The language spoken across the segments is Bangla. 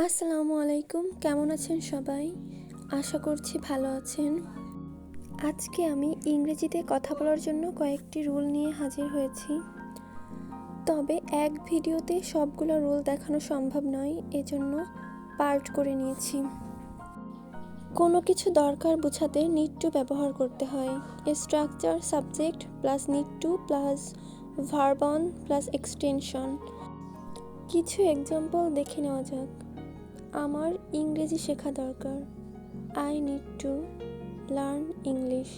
আসসালামু আলাইকুম, কেমন আছেন সবাই? আশা করছি ভালো আছেন। আজকে আমি ইংরেজিতে কথা বলার জন্য কয়েকটি রুল নিয়ে হাজির হয়েছি। তবে এক ভিডিওতে সবগুলো রুল দেখানো সম্ভব নয়, এজন্য পার্ট করে নিয়েছি। কোনো কিছু দরকার বোঝাতে নিড টু ব্যবহার করতে হয়। Structure subject plus need to plus verb on plus extension. কিছু এক্সাম্পল দেখে নেওয়া যাক। আমার ইংরেজি শেখা দরকার। I need to learn English.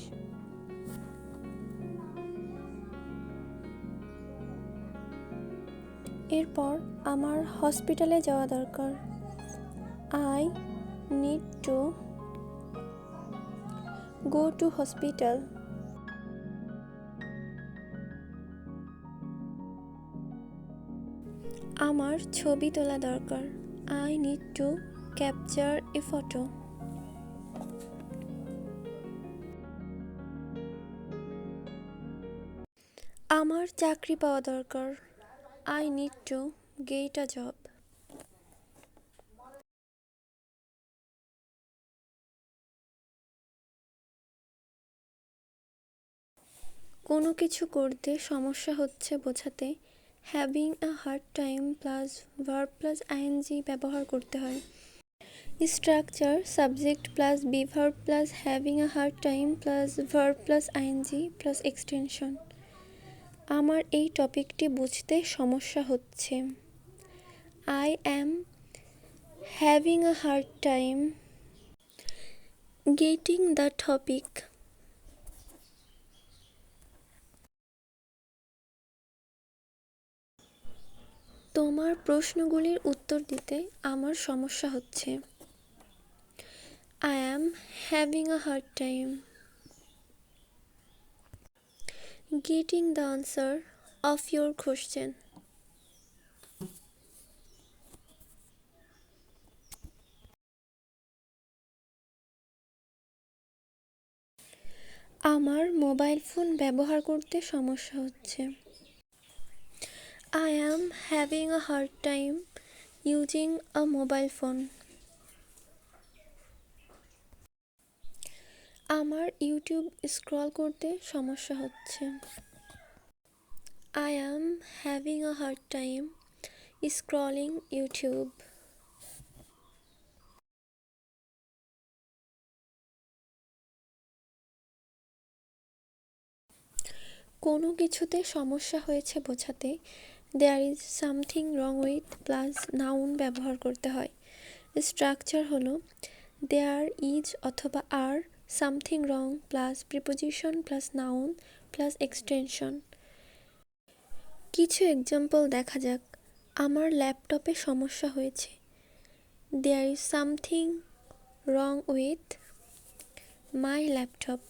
এরপর আমার হসপিটালে যাওয়া দরকার। I need to go to hospital. আমার ছবি তোলা দরকার। I need to capture a photo. আমার চাকরি পাওয়া দরকার। I need to get a job. কোনো কিছু করতে সমস্যা হচ্ছে বোঝাতে having a hard time plus verb plus ING ব্যবহার করতে হয়। Structure subject plus be verb plus having a hard time plus verb plus ING plus extension. আমার এই টপিকটি বুঝতে সমস্যা হচ্ছে। I am having a hard time getting the topic. তোমার প্রশ্নগুলির উত্তর দিতে আমার সমস্যা হচ্ছে। I am having a hard time getting the answer of your question. আমার মোবাইল ফোন ব্যবহার করতে সমস্যা হচ্ছে। I am having a hard time using a mobile phone. আমার ইউটিউব স্ক্রল করতে সমস্যা হচ্ছে। I am having a hard time scrolling YouTube. কোনো কিছুতে সমস্যা হয়েছে বোঝাতে there is something wrong with plus noun ব্যবহার করতে হয়। স্ট্রাকচার হলো দেয়ার ইজ অথবা are something wrong plus preposition plus noun plus extension. কিছু এক্সাম্পল দেখা যাক। আমার ল্যাপটপে সমস্যা হয়েছে। There is something wrong with my laptop.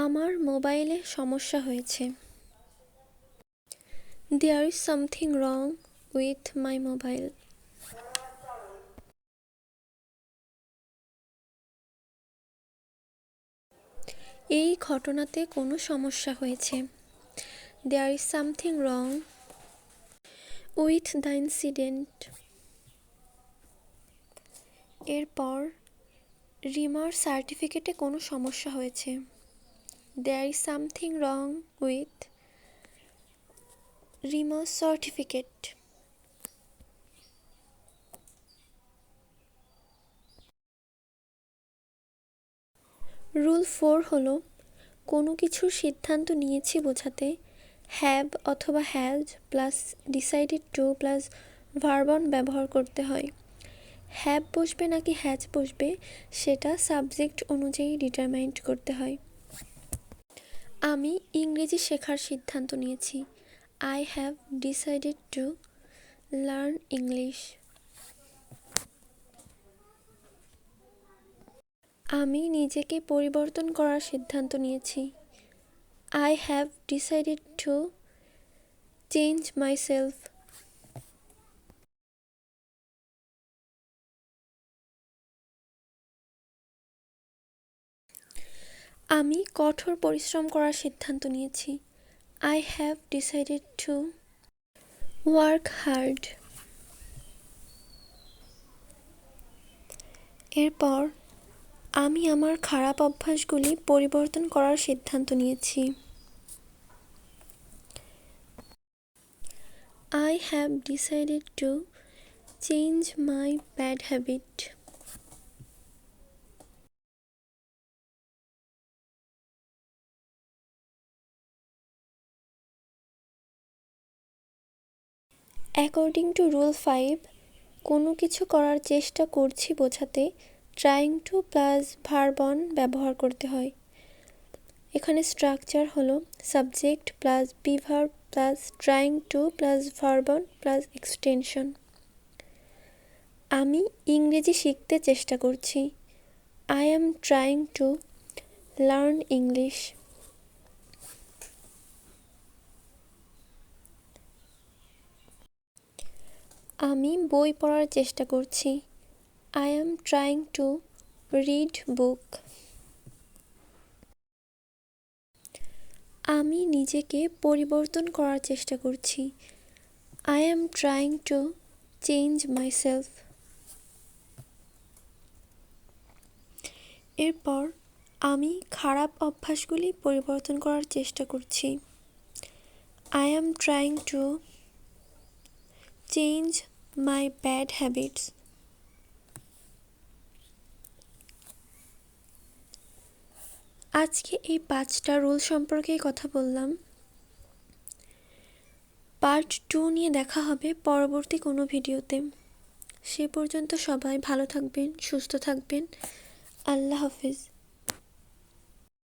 আমার মোবাইলে সমস্যা হয়েছে। There is something wrong with my mobile. এই ঘটনাতে কোনো সমস্যা হয়েছে। There is something wrong with the incident. এরপর রিমার সার্টিফিকেটে কোনো সমস্যা হয়েছে। There is something wrong with রিমার সার্টিফিকেট। রুল 4 হলো কোনো কিছুর সিদ্ধান্ত নিয়েছি বোঝাতে হ্যাভ অথবা has plus decided to plus verb অন ব্যবহার করতে হয়। হ্যাভ বসবে নাকি হ্যাজ বসবে সেটা সাবজেক্ট অনুযায়ী ডিটারমাইন্ড করতে হয়। আমি ইংরেজি শেখার সিদ্ধান্ত নিয়েছি। I have decided to learn English. আমি নিজেকে পরিবর্তন করার সিদ্ধান্ত নিয়েছি। I have decided to change myself. আমি কঠোর পরিশ্রম করার সিদ্ধান্ত নিয়েছি। I have decided to work hard. এরপর আমি আমার খারাপ অভ্যাসগুলি পরিবর্তন করার সিদ্ধান্ত নিয়েছি। I have decided to change my bad habit. According to Rule 5, কোনো কিছু করার চেষ্টা করছি বোঝাতে ট্রাইং টু প্লাস ভার্ব অন ব্যবহার করতে হয়। এখানে স্ট্রাকচার হলো subject plus be verb plus trying to plus verb on plus extension. আমি ইংরেজি শিখতে চেষ্টা করছি। I am trying to learn English. আমি বই পড়ার চেষ্টা করছি। I am trying to read বুক। আমি নিজেকে পরিবর্তন করার চেষ্টা করছি। I am trying to change myself. এরপর আমি খারাপ অভ্যাসগুলি পরিবর্তন করার চেষ্টা করছি। I am trying to change my bad habits. আজকে এই 5টা রুল সম্পর্কেই কথা বললাম। পার্ট 2 নিয়ে দেখা হবে পরবর্তী কোনো ভিডিওতে। সে পর্যন্ত সবাই ভালো থাকবেন, সুস্থ থাকবেন। আল্লাহ হাফেজ।